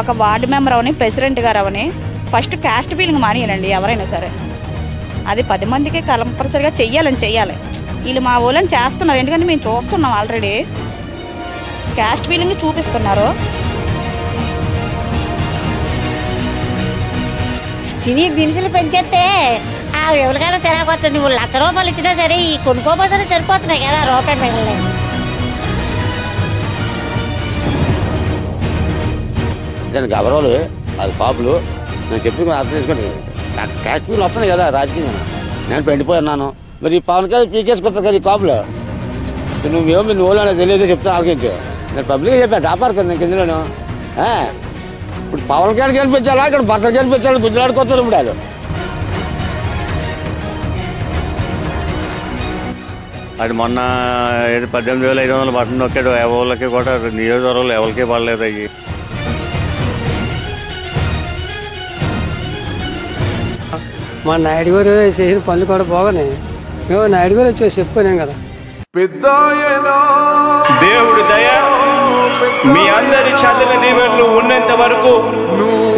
ఒక ward member అవని president గారు అవని first caste feeling మానేయాలండి ఎవరైనా సరే. అది 10 మందికి కంపల్సరిగా చెయ్యాలి. వీళ్ళు మా వాళ్ళని చేస్తున్నారు, ఎందుకంటే మేము చూస్తున్నాం ఆల్రెడీ క్యాస్ట్ ఫీలింగ్ చూపిస్తున్నారు. దినుసులు పెంచేస్తే ఆ ఎవరికైనా సరిపోతుంది. నువ్వు ₹1,00,000 ఇచ్చినా సరే ఈ కొనుక్కోపోతే సరిపోతున్నాయి కదా, రూపాయి మిగలేదు. గౌరవాలు అది పాపులు నేను చెప్పి అర్థం చేసుకోండి. నాకు క్యాస్ట్రీలు వస్తున్నాయి కదా రాజకీయంగా, నేను పెండిపోయినాను. మరి ఈ పవన్ కళ్యాణ్ పీకేసుకొస్తాను కదా ఈ కాపులు. నువ్వేమో మీ ఓళ్ళు అనేది తెలియదు చెప్తాను ఆలోచించు. నేను పబ్లిక్గా చెప్పాను దాపారు కదా నేను కిందలోను. ఇప్పుడు పవన్ కళ్యాణ్ గెలిపించాలా ఇక్కడ భర్త గెలిపించాలని గుజ్జలాడుకోతారు ఇప్పుడు వాళ్ళు. అది మొన్న 18,500 బట్టలు నొక్కాడు. ఎవరికి కూడా నియోజకవర్గంలో ఎవరికి పడలేదు. అవి మా నాయుడు గారు చేసిన పనులు కూడా బాగున్నాయి. మేము నాయుడు గారు వచ్చి చెప్పుకున్నాం కదా. దేవుడి దయ మీ అందరి చల్లని దీవెనలు ఉన్నంత వరకు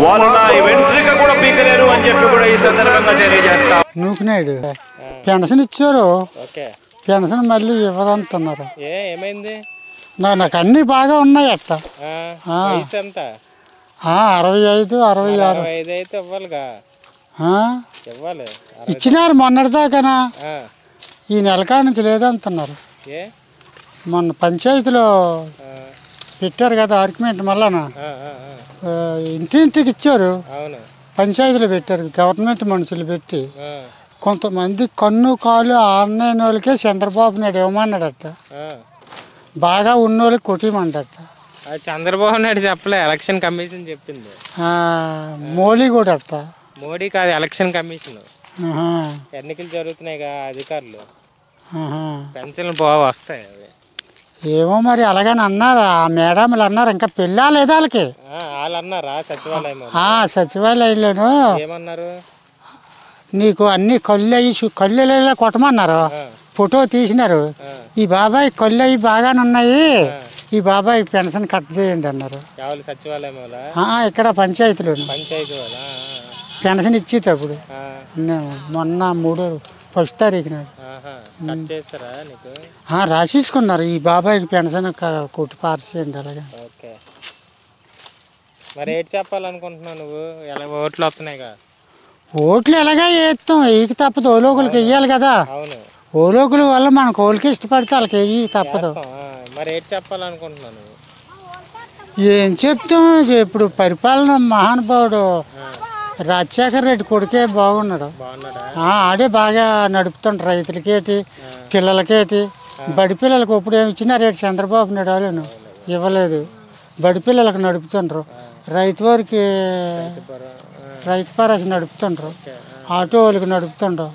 వాళ్ళు నా వెంట్రిక కూడా పీకలేరు అని చెప్పి కూడా ఈ సందర్భంగా తెలియజేస్తాం. నూకినాయుడు పెన్షన్ ఇచ్చారు, పెన్షన్ మళ్ళీ ఇవ్వరంటున్నారు. ఏమైంది? నాకు అన్ని బాగా ఉన్నాయి అట్ట. 65, 66 అయితే ఇవ్వాలిగా. ఇచ్చినారు మొన్నటిదాకానా, ఈ నెలకా నుంచి లేదంటున్నారు. మొన్న పంచాయతీలో పెట్టారు కదా ఆర్గ్యుమెంట్, మళ్ళానా ఇంటింటికి ఇచ్చారు. పంచాయతీలో పెట్టారు గవర్నమెంట్ మనుషులు పెట్టి. కొంతమంది కన్ను కాలు ఆన్లైన్ వాళ్ళకే చంద్రబాబు నాయుడు ఇవ్వమన్నాడట, బాగా ఉన్నోళ్ళకి కొట్టిమండట. చంద్రబాబు నాయుడు చెప్పలే, ఎలక్షన్ కమిషన్ చెప్పింది. మోడీ కూడా అట్ట. మోడీ కాదు, ఎలక్షన్ కమిషన్. ఎన్నికలు జరుగుతున్నాయిగా, అధికారులు పెన్షన్లు బాగా వస్తాయి. ఏమో మరి అలాగని అన్నారు ఆ మేడంలు అన్నారు. ఇంకా పెళ్ళా లేదా వాళ్ళకి? వాళ్ళు అన్నారా సచివాలయం? సచివాలయంలోను ఏమన్నారు, నీకు అన్ని కళ్ళు కొట్టమన్నారు. ఫోటో తీసినారు. ఈ బాబాయ్ కళ్ళు అవి బాగానే ఉన్నాయి, ఈ బాబాయ్ పెన్షన్ కట్ చేయండి అన్నారు. సచివాలయం ఇక్కడ పంచాయతీలోను పెన్షన్ ఇచ్చేటప్పుడు మొన్న 1 తారీఖున రాసేసుకున్నారు. ఈ బాబాయ్కి పెన్షన్ కొట్టి పార్చేయండి అలాగే. మరి ఏంటి చెప్పాలనుకుంటున్నావు నువ్వు? ఓట్లు వస్తున్నాయిగా. ఓట్లు ఎలాగా వేస్తాం, వేయకి తప్పదు. ఓలోకులకి వెయ్యాలి కదా. ఓలోకుల వల్ల మనకు ఓళ్ళకి ఇష్టపడితే వాళ్ళకి వెయ్యి తప్పదు. మరి ఏంటి చెప్పాలనుకుంటున్నాను? ఏం చెప్తాం, ఇప్పుడు పరిపాలన మహానుభావుడు రాజశేఖర్ రెడ్డి కొడుకే బాగున్నాడు. ఆడే బాగా నడుపుతుండ్రు. రైతులకేటి పిల్లలకేటి. బడి పిల్లలకు ఇప్పుడు ఏమి ఇచ్చినా రేటు చంద్రబాబు నాయుడు వాళ్ళను ఇవ్వలేదు. బడి పిల్లలకు నడుపుతుండ్రు, రైతు వారికి రైతు పరాసి నడుపుతుండ్రు, ఆటో వాళ్ళకి నడుపుతుండ్రు.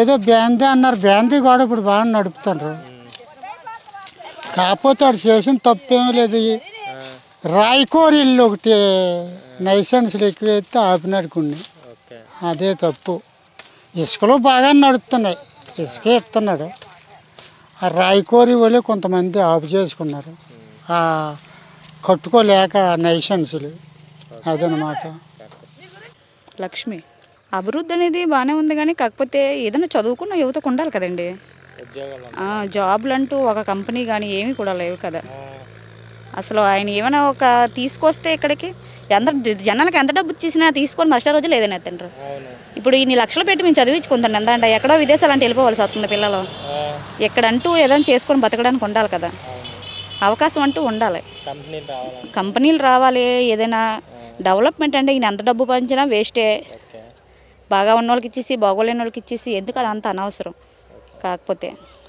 ఏదో బ్యాందీ అన్నారు, బ్యాందీ కూడా ఇప్పుడు బాగా నడుపుతుండ్రు. కాకపోతే వాడు చేసిన తప్పేమీ లేదు. రాయకోరీళ్ళు ఒకటి లైసెన్సులు ఎక్కువ ఎత్తే ఆపినాడు కొన్ని, అదే తప్పు. ఇసుకలో బాగా నడుపుతున్నాయి, ఇసుకే ఇస్తున్నాడు. ఆ రాయకోరి వాళ్ళు కొంతమంది ఆపు చేసుకున్నారు, కట్టుకోలేక లైసెన్సులు. అదనమాట. లక్ష్మి అభివృద్ధి అనేది బాగానే ఉంది, కానీ కాకపోతే ఏదైనా చదువుకున్న యువతకు ఉండాలి కదండి. జాబ్లు అంటూ ఒక కంపెనీ కానీ ఏమీ కూడా లేవు కదా. అసలు ఆయన ఏమైనా ఒక తీసుకొస్తే ఇక్కడికి జనాలకు ఎంత డబ్బు ఇచ్చేసినా తీసుకొని మరుసటి రోజు లేదని ఎత్తండ్రు. ఇప్పుడు ఇన్ని లక్షలు పెట్టి మేము చదివించుకుంటాను ఎంతంటే ఎక్కడో విదేశాలు అంటే వెళ్ళిపోవాల్సి వస్తుంది పిల్లలు. ఎక్కడంటూ ఏదైనా చేసుకొని బతకడానికి ఉండాలి కదా, అవకాశం అంటూ ఉండాలి. కంపెనీలు రావాలి, ఏదైనా డెవలప్మెంట్ అంటే ఈయన ఎంత డబ్బు పంచినా వేస్టే. బాగా ఉన్న వాళ్ళకి ఇచ్చేసి బాగోలేని వాళ్ళకి ఇచ్చేసి ఎందుకు, అది అంత అనవసరం. కాకపోతే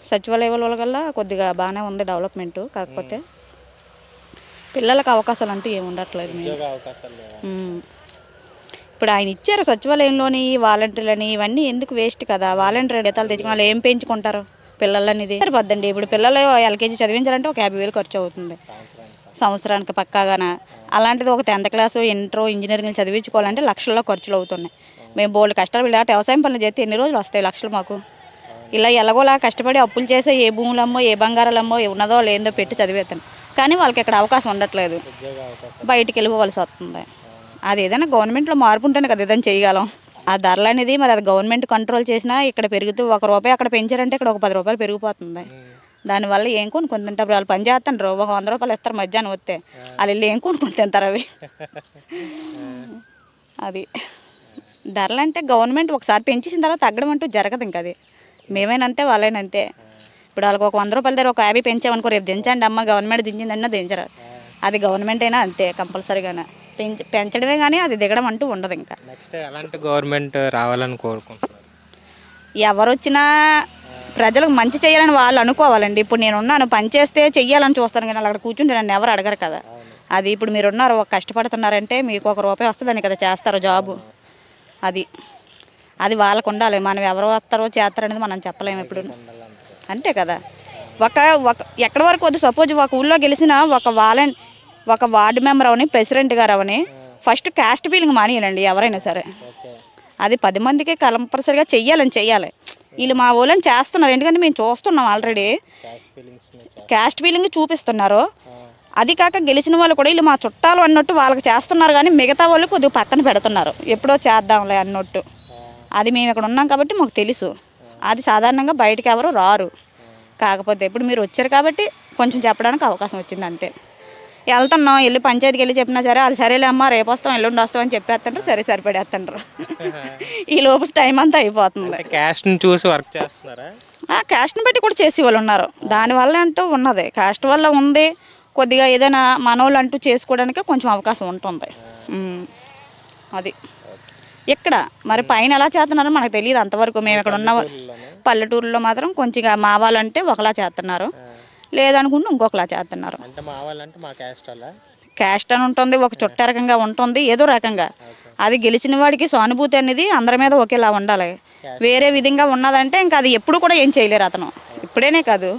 సచివాలయం వల్ల కొద్దిగా బాగానే ఉంది డెవలప్మెంట్. కాకపోతే పిల్లలకు అవకాశాలు అంటూ ఏమి ఉండట్లేదు. ఇప్పుడు ఆయన ఇచ్చారు సచివాలయంలోని వాలంటీర్లని, ఇవన్నీ ఎందుకు వేస్ట్ కదా. వాలంటీర్ గీతాలు తెచ్చుకున్న వాళ్ళు ఏం పెంచుకుంటారు పిల్లలనేది సరిపోద్దండి. ఇప్పుడు పిల్లలు ఎల్కేజీ చదివించాలంటే ఒక 50,000 ఖర్చు అవుతుంది సంవత్సరానికి పక్కాగాన. అలాంటిది ఒక 10th క్లాసు ఇంటర్ ఇంజనీరింగ్ చదివించుకోవాలంటే లక్షల్లో ఖర్చులు అవుతున్నాయి. మేము బోల్డ్ కష్టాలు ఇలా వ్యవసాయం పనులు చేస్తే ఎన్ని రోజులు వస్తాయి లక్షలు మాకు. ఇలా ఎలాగోలా కష్టపడి అప్పులు చేసే ఏ భూములమ్మో ఏ బంగారాలమ్మో ఉన్నదో లేదో పెట్టి చదివేస్తాను. కానీ వాళ్ళకి ఇక్కడ అవకాశం ఉండట్లేదు, బయటికి వెళ్ళిపోవాల్సి వస్తుంది. అది ఏదైనా గవర్నమెంట్లో మార్పు ఉంటేనే కదా ఏదైనా చేయగలం. ఆ ధరలు అనేది మరి అది గవర్నమెంట్ కంట్రోల్ చేసినా ఇక్కడ పెరుగుతూ ₹1 అక్కడ పెంచారంటే ఇక్కడ ఒక ₹10 పెరిగిపోతుంది. దానివల్ల ఏం కొనుక్కొని తింటారు? వాళ్ళు పని చేస్తుంటారు, ఒక ₹100 ఇస్తారు మధ్యాహ్నం వస్తే, వాళ్ళు వెళ్ళి ఏం కొనుక్కొని తింటారు అవి. అది ధరలు అంటే గవర్నమెంట్ ఒకసారి పెంచేసిన తర్వాత తగ్గడం అంటూ జరగదు. ఇంకా అది మేమేనంతే వాళ్ళేనంతే. ఇప్పుడు వాళ్ళకి ఒక ₹100 దగ్గర ఒక 50 పెంచామనుకో, రేపు దించండి అమ్మ గవర్నమెంట్ దించిందన్నా దించరు. అది గవర్నమెంట్ అయినా అంతే, కంపల్సరీగానే పెంచడమే కానీ అది దిగడం అంటూ ఉండదు. ఇంకా నెక్స్ట్ ఎలాంటి గవర్నమెంట్ రావాలని కోరుకుంటున్నారు? ఎవరు వచ్చినా ప్రజలకు మంచి చేయాలని వాళ్ళు అనుకోవాలండి. ఇప్పుడు నేను ఉన్నాను, పని చేస్తే చెయ్యాలని చూస్తాను కానీ అక్కడ కూర్చుంటే నన్ను ఎవరు అడగరు కదా. అది ఇప్పుడు మీరు ఉన్నారు, ఒక కష్టపడుతున్నారంటే మీకు ₹1 వస్తుందని కదా చేస్తారు జాబు. అది అది వాళ్ళకు ఉండాలి. మనం ఎవరు వస్తారో చేస్తారనేది మనం చెప్పలేము ఇప్పుడు, అంతే కదా. ఒక ఎక్కడి వరకు వద్దు, సపోజ్ ఒక ఊళ్ళో గెలిచిన ఒక వార్డు మెంబర్ అవని, ప్రెసిడెంట్ గారు అవని ఫస్ట్ క్యాస్ట్ ఫీలింగ్ మానేయాలండి ఎవరైనా సరే. అది 10 మందికి కంపల్సరీగా చెయ్యాలి. వీళ్ళు మా ఊళ్ళని చేస్తున్నారు, ఎందుకంటే మేము చూస్తున్నాం ఆల్రెడీ క్యాస్ట్ ఫీలింగ్ చూపిస్తున్నారు. అది కాక గెలిచిన వాళ్ళు కూడా వీళ్ళు మా చుట్టాలు అన్నట్టు వాళ్ళకి చేస్తున్నారు, కానీ మిగతా వాళ్ళు కొద్దిగా పక్కన పెడుతున్నారు, ఎప్పుడో చేద్దాంలే అన్నట్టు. అది మేము ఇక్కడ ఉన్నాం కాబట్టి మాకు తెలుసు. అది సాధారణంగా బయటకు ఎవరు రారు. కాకపోతే ఇప్పుడు మీరు వచ్చారు కాబట్టి కొంచెం చెప్పడానికి అవకాశం వచ్చింది అంతే. వెళ్తున్నాం, వెళ్ళి పంచాయతీకి వెళ్ళి చెప్పినా సరే అది సరేలే అమ్మ రేపు వస్తాం ఎల్లుండి వస్తాం అని చెప్పేస్తుంటారు, సరిపడేస్తుంటారు. ఈ లోపు టైం అంతా అయిపోతుంది. క్యాస్ట్ని చూసి వర్క్ చేస్తున్నారా? క్యాస్ట్ని బట్టి కూడా చేసే వాళ్ళు ఉన్నారు. దానివల్ల అంటూ ఉన్నది, క్యాస్ట్ వల్ల ఉంది. కొద్దిగా ఏదైనా మనోళ్ళు అంటూ చేసుకోవడానికి కొంచెం అవకాశం ఉంటుంది. అది ఇక్కడ మరి పైన ఎలా చేస్తున్నారో మనకు తెలియదు అంతవరకు. మేము ఇక్కడ ఉన్న పల్లెటూరులో మాత్రం కొంచెం మా వాళ్ళంటే ఒకలా చేస్తున్నారు, లేదనుకుంటే ఇంకొకలా చేస్తున్నారు. క్యాస్ట్ అని ఉంటుంది, ఒక చుట్ట రకంగా ఉంటుంది, ఏదో రకంగా. అది గెలిచిన వాడికి సానుభూతి అనేది అందరి మీద ఒకేలా ఉండాలి. వేరే విధంగా ఉన్నదంటే ఇంకా అది ఎప్పుడు కూడా ఏం చేయలేరు అతను, ఇప్పుడేనే కాదు.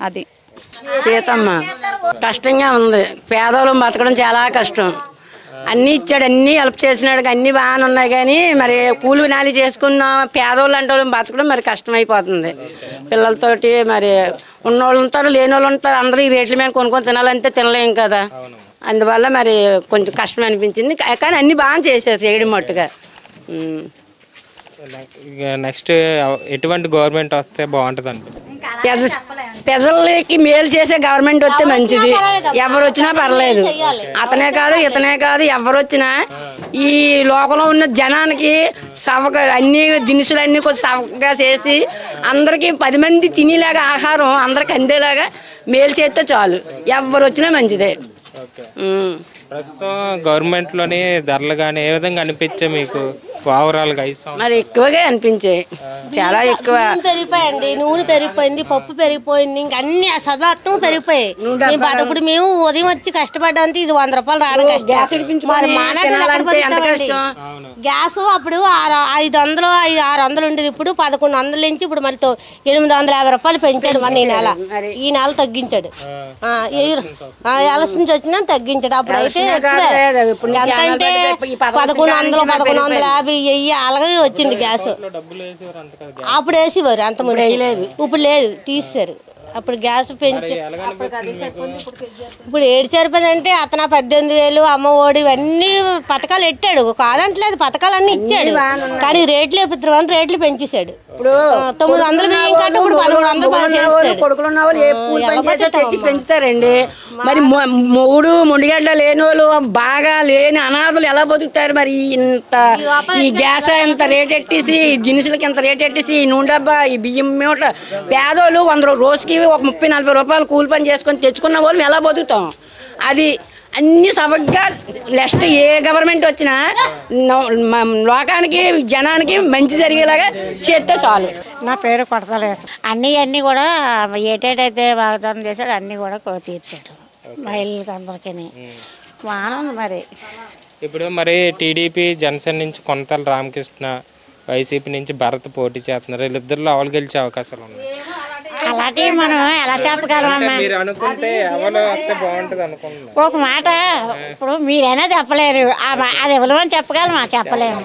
అది సీతమ్మ కష్టంగా ఉంది, పేదవాళ్ళు బతకడం చాలా కష్టం. అన్నీ ఇచ్చాడు, అన్నీ హెల్ప్ చేసినాడు, అన్నీ బాగానే ఉన్నాయి. కానీ మరి కూలి నాలి చేసుకున్న పేదవాళ్ళు అంటే బతకడం మరి కష్టమైపోతుంది. పిల్లలతోటి మరి ఉన్నోళ్ళు ఉంటారు, లేని వాళ్ళు ఉంటారు, అందరూ ఈ రేట్ల మీద కొనుక్కొని తినాలంటే తినలేం కదా. అందువల్ల మరి కొంచెం కష్టం అనిపించింది. కానీ అన్నీ బాగా చేశారు చేయడం మట్టుగా. నెక్స్ట్ ఎటువంటి గవర్నమెంట్ వస్తే బాగుంటుంది అనిపిస్తుంది? ప్రజలకి మేలు చేసే గవర్నమెంట్ వస్తే మంచిది. ఎవరు వచ్చినా పర్లేదు, అతనే కాదు ఇతనే కాదు, ఎవరు వచ్చినా ఈ లోకంలో ఉన్న జనానికి అన్ని దినుసులు అన్నీ కొంచెం సవగా చేసి అందరికీ 10 మంది తినేలాగా ఆహారం అందరికి అందేలాగా మేలు చేస్తే చాలు, ఎవరు వచ్చినా మంచిదే. ప్రస్తుతం గవర్నమెంట్లోని ధరలు కానీ ఏ విధంగా అనిపించే మీకు ఓవరాల్గా? మరి ఎక్కువగా అనిపించాయి, చాలా ఎక్కువ పెరిగిపోయండి. నూనె పెరిగిపోయింది, పప్పు పెరిగిపోయింది, ఇంకా అన్ని సదాత్వం పెరిగిపోయాయి. ఇప్పుడు మేము ఉదయం వచ్చి కష్టపడ్డానికి ఇది ₹100 రావడం కష్టం. మరి గ్యాస్ అప్పుడు 500 600 ఉండేది, ఇప్పుడు 1100 నుంచి ఇప్పుడు మరి ₹850 పెంచాడు. ఈ నెల తగ్గించాడు, ఎలక్షన్ నుంచి వచ్చినా తగ్గించాడు. అప్పుడైతే ఎంత అంటే 1100 1150 అలాగే వచ్చింది గ్యాస్. అప్పుడు వేసేవారు, అంత లేదు, ఇప్పుడు లేదు, తీసేశారు. అప్పుడు గ్యాస్ పెంచి ఇప్పుడు ఏడు సరిపోయిందంటే అతను 18,000 అమ్మ ఒడి ఇవన్నీ పథకాలు ఎట్టాడు, కాదంటలేదు, పథకాలు అన్ని ఇచ్చాడు. కానీ రేట్లు ఎప్పుతున్నామని రేట్లు పెంచేశాడు. ఇప్పుడు 900 బియ్యం కంటే ఇప్పుడు 1300 పెంచుతారండి. మరి మొండిగడ్డ లేని వాళ్ళు, బాగా లేని అనాథులు ఎలా బతుకుతారు? మరి ఇంత ఈ గ్యాస్ ఎంత రేట్ ఎట్టేసి, దినుసులకి ఎంత రేట్ ఎట్టేసి, ఈ నూనె డబ్బా, ఈ బియ్యం మూట, పేదోళ్ళు 100 రోజుకి ఒక 30-40 రూపాయలు కూలి పని చేసుకొని తెచ్చుకున్న వాళ్ళు ఎలా బతుకుతాం? అది అన్ని సవగ్గా నెక్స్ట్ ఏ గవర్నమెంట్ వచ్చినా లోకానికి జనానికి మంచి జరిగేలాగా చేస్తే చాలు. నా పేరు కొడతలేసు. అన్నీ కూడా ఏటేటైతే వాగ్దానం చేశాడు అన్నీ కూడా తీర్చాడు మహిళలకి అందరికీ. బాగుంది. మరి ఇప్పుడు మరి టీడీపీ జనసేన నుంచి కొంతల రామకృష్ణ, వైసీపీ నుంచి భరత్ పోటీ చేస్తున్నారు. వీళ్ళిద్దరిలో ఎవరు గెలిచే అవకాశాలు ఉన్నాయి? అలాంటివి మనం ఎలా చెప్పగలమమ్మా? బాగుంటుంది ఒక మాట ఇప్పుడు మీరైనా చెప్పలేరు, అది ఎవరు అని చెప్పగలమా? చెప్పలేము.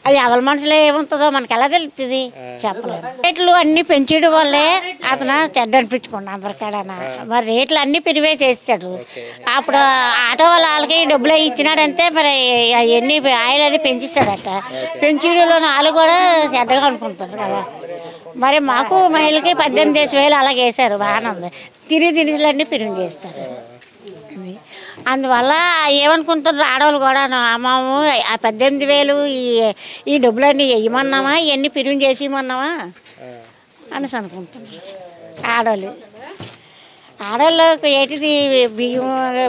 అది ఎవరి మనసులో ఏముంటుందో మనకి ఎలా తెలుస్తుంది చెప్పలేదు. రేట్లు అన్నీ పెంచడం వల్లే అతను చెడ్డ అనిపించుకోండి అందరికాడనా. మరి రేట్లు అన్నీ పెరివే చేస్తాడు. అప్పుడు ఆటో వాళ్ళకి డబ్బులు ఇచ్చినాడంటే మరి అవన్నీ ఆయిల్ అది పెంచిస్తాడట. పెంచడంలో వాళ్ళు కూడా చెడ్డగా అనుకుంటారు కదా. మరి మాకు మహిళకి 18,000 అలాగే వేశారు. బాగానే ఉంది. తిని దినుసులన్నీ పెరుగు చేస్తారు. అందువల్ల ఏమనుకుంటున్నారు ఆడవాళ్ళు కూడా అమ్మము ఆ 18,000 ఈ డబ్బులన్నీ వేయమన్నామా ఇవన్నీ పెరుగు చేసి ఇవ్వమన్నామా అనేసి అనుకుంటున్నారు ఆడవాళ్ళకి ఏంటిది బియ్యం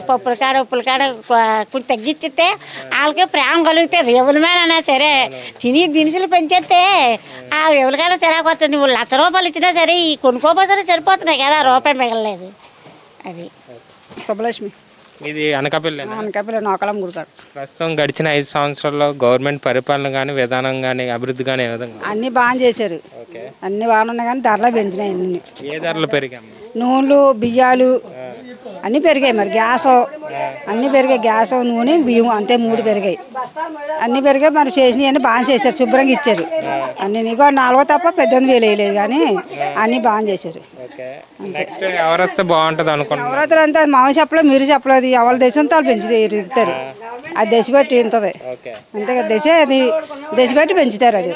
పప్పుల కాడ ఉప్పుల కాడ కొంచెం తగ్గించితే వాళ్ళకి ప్రేమ కలుగుతుంది. ఎవరి మేనైనా సరే తిని దినుసులు పెంచేస్తే ఆ ఎవరికైనా చిరాకు వస్తుంది. నువ్వు ₹1,00,000 ఇచ్చినా సరే ఈ కొనుక్కోపోతే సరిపోతున్నాయి కదా, రూపాయి మిగలలేదు. అది సుబ్బలక్ష్మి ఇది అనకాపల్లి నోకలం గుడికాడు. ప్రస్తుతం గడిచిన 5 సంవత్సరాల్లో గవర్నమెంట్ పరిపాలన కానీ విధానం కానీ అభివృద్ధి కానీ ఏ విధంగా? అన్నీ బాగా చేశారు. అన్నీ బాగానే ఉన్నాయి కానీ ధరలు పెంచినాయి. అన్ని ఏ ధరలు పెరిగాయి? నూనెలు బియ్యాలు అన్నీ పెరిగాయి. మరి గ్యాస్ అన్నీ పెరిగాయి. గ్యాస్ నూనె బియ్యం అంతే 3 పెరిగాయి. అన్నీ పెరిగాయి. మరి చేసినవి అన్నీ బాగా చేశారు. శుభ్రంగా ఇచ్చారు అన్నీ. నీకు 4 తప్ప 18,000 వేయలేదు కానీ అన్నీ బాగా చేశారు. ఎవరైతే బాగుంటుంది అనుకుంటున్నారు? ఎవరైతే అంతా మామ చెప్పలేదు మీరు చెప్పలేదు. ఎవరి దేశంతో వాళ్ళు పెంచుతారు ఇరుగుతారు. అది దశ పెట్టి ఇంతది అంతే కదా. దశ పెట్టి పెంచుతారు. అది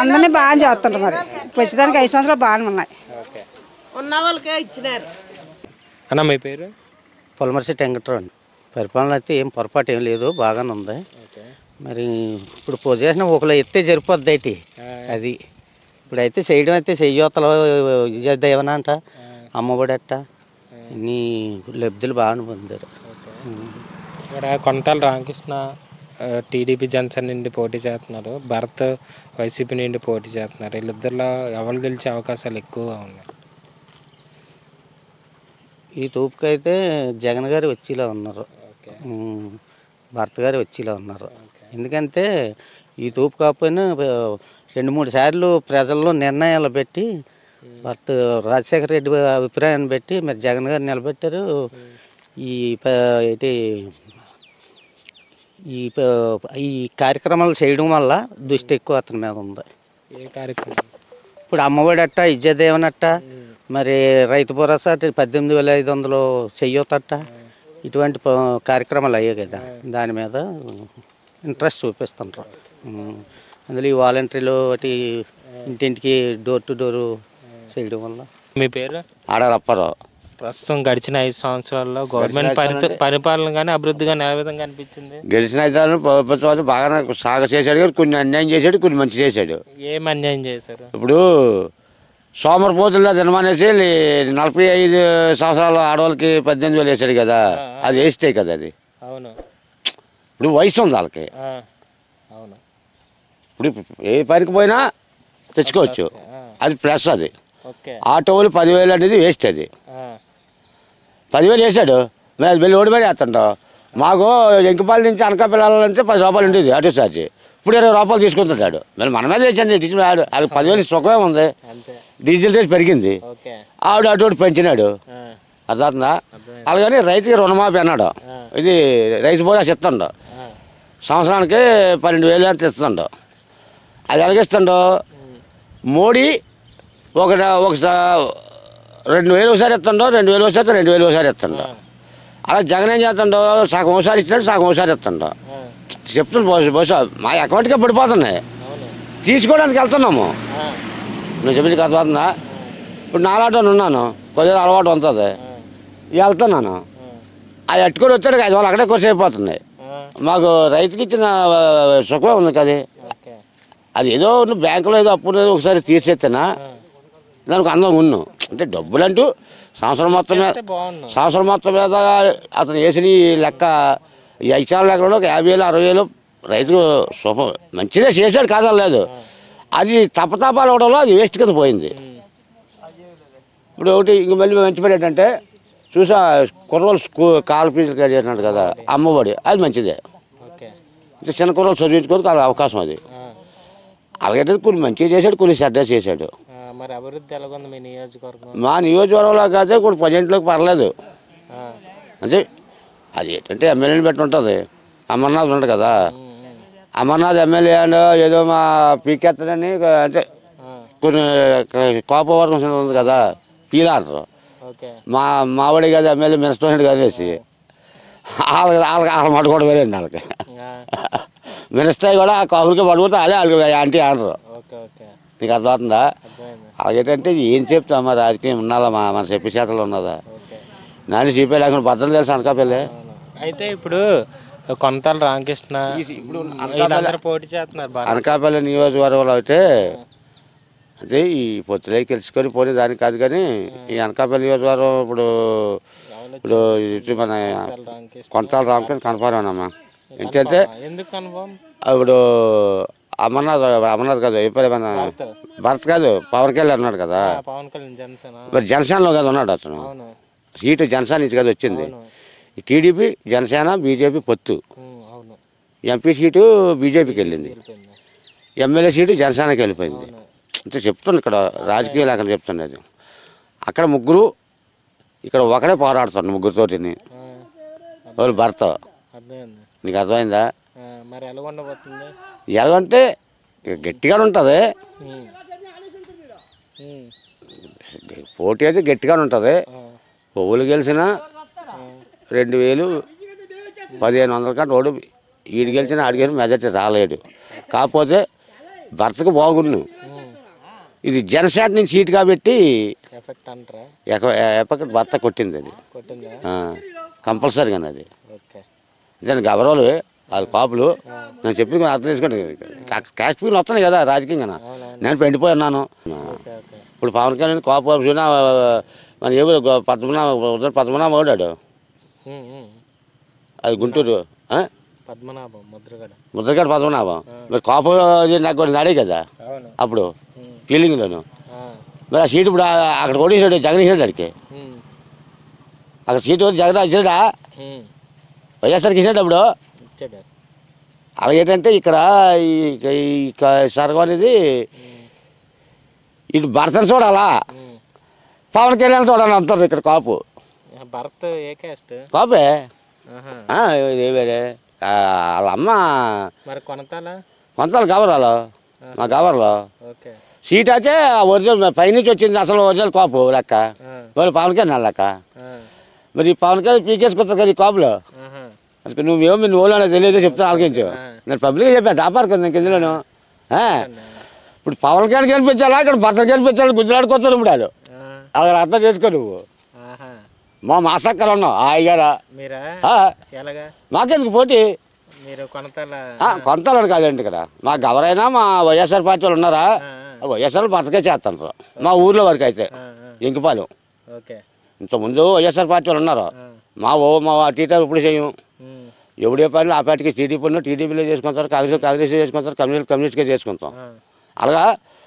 అందరినీ బాగా చేస్తుంటారు. మరి పెంచడానికి 5 సంవత్సరాలు బాగానే ఉన్నాయి. ఉన్న వాళ్ళకే ఇచ్చినారు. అన్న మీ పేరు? పొలమర్సి వెంకట్రావు అండి. పరిపాలన అయితే ఏం పొరపాటు ఏం లేదు, బాగానే ఉంది. మరి ఇప్పుడు పొజిషన్ ఒకళ్ళు ఎత్తే సరిపోద్ది అయితే అది. ఇప్పుడైతే చేయడం అయితే చెయ్యోతలు ఏమన్నా అంట అమ్మఒడి అట్ట అన్ని లబ్ధులు బాగానే పొందారు. ఇక్కడ కొంతాల రామకృష్ణ టీడీపీ జనసేన నుండి పోటీ చేస్తున్నారు, భరత్ వైసీపీ నుండి పోటీ చేస్తున్నారు. వీళ్ళిద్దరిలో ఎవరు గెలిచే అవకాశాలు ఎక్కువగా ఉన్నాయి? ఈ తూపుకైతే జగన్ గారు వచ్చేలా ఉన్నారు, భర్త గారు వచ్చేలా ఉన్నారు. ఎందుకంటే ఈ తూపు కాకపోయినా 2-3 సార్లు ప్రజల్లో నిర్ణయాలు పెట్టి భర్త రాజశేఖర రెడ్డి అభిప్రాయాన్ని పెట్టి మరి జగన్ గారు నిలబెట్టారు. ఈ కార్యక్రమాలు చేయడం వల్ల దృష్టి ఎక్కువ అతని మీద ఉంది. ఏ కార్యక్రమం? ఇప్పుడు అమ్మఒడి అట్ట ఇజ్జదేవన్ అట్ట మరి రైతు భరోసా 18,500 చెయ్యొత్తట్ట ఇటువంటి కార్యక్రమాలు అయ్యాయి కదా, దాని మీద ఇంట్రెస్ట్ చూపిస్తుంటారు. అందులో ఈ వాలంటీర్లు ఒకటి ఇంటింటికి డోర్ టు డోరు చేయడం వల్ల. మీ పేరు? ఆడారప్పారావు. ప్రస్తుతం గడిచిన 5 సంవత్సరాల్లో గవర్నమెంట్ పరిపాలన కానీ అభివృద్ధి కానీ ఏ విధంగా అనిపించింది? గడిచిన 5 సంవత్సరాలు బాగా సాగు చేశాడు కానీ కొన్ని అన్యాయం చేశాడు, కొన్ని మంచి చేశాడు. ఏం అన్యాయం చేశారు? ఇప్పుడు సోమరపోతుల్లో జన్మనేసి 45 సంవత్సరాల ఆడవాళ్ళకి 18,000 వేసాడు కదా, అది వేస్టే కదా అది. అవును. ఇప్పుడు వయసు ఉంది వాళ్ళకి. అవును. ఇప్పుడు ఏ పనికి పోయినా తెచ్చుకోవచ్చు, అది ప్లస్. అది ఆటోలు 10,000 అనేది వేస్ట్. అది 10,000 వేసాడు, మరి అది వెళ్ళి ఓడిపోయి వేస్తుంటాం. మాకు ఎంకపల్లి నుంచి అనకాపల్లి వెళ్ళాలంటే 10 రూపాయలు ఉండేది ఆటో ఛార్జ్, ఇప్పుడు 20 రూపాయలు తీసుకుంటున్నాడు. మరి మన మీద వేసాడు డీజిల్. అది 10,000 సుఖమే ఉంది. డీజిల్ రేట్ పెరిగింది, ఆవిడ అటు పెంచినాడు, అర్థమవుతుందా? అలాగని రైతుకి రుణమాఫీ అన్నాడు. ఇది రైతు బోనస్ ఇస్తుండు, సంవత్సరానికి 12,000 ఎంత ఇస్తుండు. అది ఎలాగిస్తుండో మోడీ ఒక 2,000 ఒకసారి ఇస్తుండో, 2,000 ఒకసారి, 2,000 ఒకసారి ఇస్తుండో. అలా జగన్ ఏం చేస్తుండో సగం ఒకసారి ఇచ్చినాడు, సగం ఒకసారి ఇస్తుండో. చెప్తుంది బహుశా మా అకౌంట్కే పడిపోతున్నాయి, తీసుకోవడానికి వెళ్తున్నాము. నువ్వు చెప్పింది కథ అవుతుందా? ఇప్పుడు నాలాటో ఉన్నాను, కొద్దిగా అలవాటు ఉంటుంది, వెళ్తున్నాను. అది అట్టుకొని వచ్చాడు 5 వాళ్ళు అక్కడే ఖర్చు అయిపోతున్నాయి. మాకు రైతుకి ఇచ్చిన సుఖమే ఉంది కదా. అది ఏదో బ్యాంకులో ఏదో అప్పుడు ఒకసారి తీర్చేస్తేనా దానికి అందం ఉన్ను. అంటే డబ్బులు అంటూ సంవత్సరం మొత్తం మీద అతను వేసిన లెక్క ఈ 5 సార్లు లెక్కలో 50,000 60,000 రైతుకు సుఖం మంచిదే చేశాడు, కాదలేదు. అది తప్పతాపాలు అవడంలో అది వేస్ట్ కింద పోయింది. ఇప్పుడు ఒకటి ఇంక మళ్ళీ మంచి పని ఏంటంటే చూసా కుర్రోళ్ళు కాలు ఫీజులు కట్టేసినాడు కదా, అమ్మఒడి, అది మంచిదే. అంటే చిన్న కుర్రోళ్ళు చదివించుకోవడానికి అది అవకాశం. అది అలాగైతే కొన్ని మంచిగా చేశాడు, కొన్ని చెడ్డ చేశాడు. మరి అభివృద్ధి ఎలాగొంది మీ నియోజకవర్గం? మా నియోజకవర్గంలో కాదే కొన్ని 10 పర్లేదు. అంటే అది ఏంటంటే ఎమ్మెల్యేని బట్టి ఉంటుంది. అమర్నాథ్ ఉంటాడు కదా, అమర్నాథ్ ఎమ్మెల్యే అండ్ ఏదో మా పీకెత్తనని అంటే కొన్ని కోపవర్గం ఉంది కదా ఫీల్ ఆడతారు. మావాడి కాదు ఎమ్మెల్యే మినిస్టర్ కాదేసి వాళ్ళ మాట కూడా వేరండి. వాళ్ళకి మినిస్టర్ కూడా కాపులకి పడుకుంటే అదే వాళ్ళకి యాంటీ ఆడరు. నీకు అర్థమవుతుందా? అలాగేంటంటే ఏం చెప్తాం మా రాజకీయం ఉన్నాలా మన చెప్పి చేతలు ఉన్నదా? నాని సిపిఐ లేకుండా భద్రత తెలుసు అనకాపల్లి. అయితే ఇప్పుడు కొంతాల రామకృష్ణ పోటీ చేస్తున్నారు. అనకాపల్లి నియోజకవర్గంలో అయితే అంటే ఈ పొత్తులే గెలుచుకొని పోనీ దానికి కాదు, కానీ ఈ అనకాపల్లి నియోజకవర్గం ఇప్పుడు మన కొంతాల రామకృష్ణ కన్ఫర్మ్ అమ్మా. ఏంటంటే ఇప్పుడు అమర్నాథ్ కాదు అయిపోయి మన భరత్ కాదు పవన్ కళ్యాణ్ ఉన్నాడు కదా, మరి జనసేనలో కదా ఉన్నాడు అతను. సీటు జనసేన నుంచి కదా వచ్చింది. టీడీపీ జనసేన బీజేపీ పొత్తు, ఎంపీ సీటు బీజేపీకి వెళ్ళింది, ఎమ్మెల్యే సీటు జనసేనకి వెళ్ళిపోయింది. అంటే చెప్తుంది ఇక్కడ రాజకీయ లేఖలు చెప్తున్నది. అక్కడ ముగ్గురు ఇక్కడ ఒకడే పోరాడుతాడు ముగ్గురితోటిని. వాళ్ళు భర్త. నీకు అర్థమైందా? ఎలాగంటే గట్టిగానే ఉంటుంది పోటీ అయితే గట్టిగానే ఉంటుంది. పువ్వులు గెలిచినా 2000 1500 కంటే ఓడి ఈడు గెలిచినా ఆడి గెలిచి మెజార్టీ రాలేడు. కాకపోతే భర్తకు బాగుండు. ఇది జనసేన నుంచి సీట్ కాబట్టి ఎఫెక్ట్ భర్త కొట్టింది. అది కంపల్సరీగానే. అది దాని గౌరవాలు అది కాపులు నేను చెప్పి అర్థం చేసుకోండి. క్యాస్ట్ ఫీల్ వస్తున్నాయి కదా రాజకీయంగా. నేను పెండిపోయి ఉన్నాను. ఇప్పుడు పవన్ కళ్యాణ్ కాపు మన ఏమో పద్మనాభం ఓడాడు. అది గుంటూరు ముద్రగడ పద్మనాభం. మరి కాపు నాకు కొన్ని నాడే కదా అప్పుడు ఫీలింగ్లోను. మరి ఆ సీటు ఇప్పుడు అక్కడ ఓడిసాడు జగన్ ఇచ్చాడు. అడికి అక్కడ సీటు జగన్ ఇచ్చాడా వైఎస్ఆర్కి ఇచ్చాడు అప్పుడు. అలాగేంటంటే ఇక్కడ ఈ సర్గం అనేది ఇటు భర్తను చూడాలా పవన్ కళ్యాణ్ చూడాలని అంటారు ఇక్కడ కాపు. కాపే వేరే వాళ్ళ అమ్మ కొంతలు గవర్రాలు మా గవర్లో సీట్ అయితే ఒరిజినల్ పైనుంచి వచ్చింది. అసలు ఒరిజినల్ కాపు లెక్క. మరి పవన్ కళ్యాణ్ లెక్క. మరి పవన్ కళ్యాణ్ పీకేసుకొస్తారు కదా ఈ కాపులో. అసలు నువ్వేమో మీ ఓలో తెలియదు చెప్తా ఆలకించు. నేను పబ్లిక్గా చెప్పాను దాపారు నేను కిందలోను. ఇప్పుడు పవన్ కళ్యాణ్ గెలిపించాలా ఇక్కడ భర్త గెలిపించాలి గుజరాత్కొస్తారు ఇప్పుడు వాళ్ళు. అక్కడ అర్థం చేసుకో నువ్వు. మా మాసక్కలు ఉన్నావు హాయిగారా. మాకెందుకు పోటీ కొంతలో కాదండి. ఇక్కడ మాకు ఎవరైనా మా వైఎస్ఆర్ పార్టీ వాళ్ళు ఉన్నారా వైఎస్ఆర్ భర్తకే చేస్తాను. మా ఊర్లో వరకు అయితే ఇంకపాలెం ఇంతకుముందు వైఎస్ఆర్ పార్టీ వాళ్ళు ఉన్నారు. మా టీటర్ ఇప్పుడు చేయం. ఎవడే పని ఆ పార్టీకి టీడీపీలో చేసుకుంటారు, కాంగ్రెస్ చేసుకుంటారు, కమ్యూనిస్ట్గా చేసుకుంటాం. అలాగా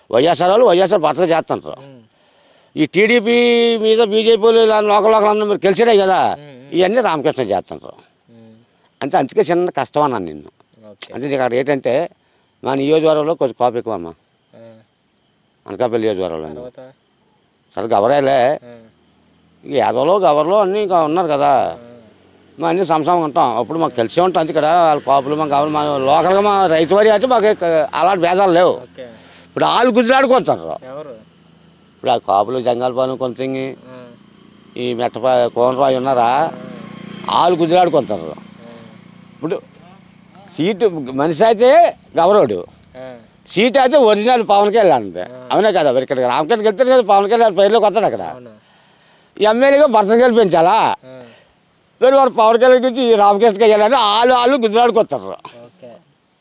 వైఎస్ఆర్ వాళ్ళు వైఎస్ఆర్ భర్తగా చేస్తుంటారు. ఈ టీడీపీ మీద బీజేపీలు లోకల్ అందరూ మీరు గెలిచినాయి కదా ఇవన్నీ రామకృష్ణ చేస్తుంటారు. అంటే అందుకే చిన్న కష్టం అన్నాను నిన్ను. అంటే ఇక్కడ ఏంటంటే మా నియోజకవర్గంలో కొంచెం కాపు ఎక్కువ అమ్మా. అనకాపల్లి నియోజకవర్గంలో సరే గవరాలే యాదవలో గవర్లో అన్నీ ఇంకా ఉన్నారు కదా. మా అన్నీ సంసారం ఉంటాం. అప్పుడు మాకు తెలిసే ఉంటాం ఇక్కడ వాళ్ళ కాపులు మాకు కావాలి. మా లోకల్గా మా రైతు వారి అయితే మాకు అలాంటి భేదాలు లేవు. ఇప్పుడు వాళ్ళు గుజరాడుకొస్తారు. ఇప్పుడు ఆ కాపులు జంగాలపాలెం కొంతంగి ఈ మెట్టపా కోనరాయి ఉన్నారా వాళ్ళు గుజరాడుకొస్తారు. ఇప్పుడు సీటు మనిషి అయితే గౌరవుడు, సీట్ అయితే ఒరిజినల్ పవన్ కళ్యాణ్ అంతే. అవునే కదా మరి ఇక్కడ రామకృష్ణ గెలుతాడు కదా పవన్ కళ్యాణ్ పేరులోకి వస్తాడు. అక్కడ ఎమ్మెల్యేగా భర్త గెలిపించాలా మరి వాడు పవన్ కళ్యాణ్ గురించి రామకృష్ణకి వెళ్ళాలని వాళ్ళు గుజరాత్కి వస్తారు.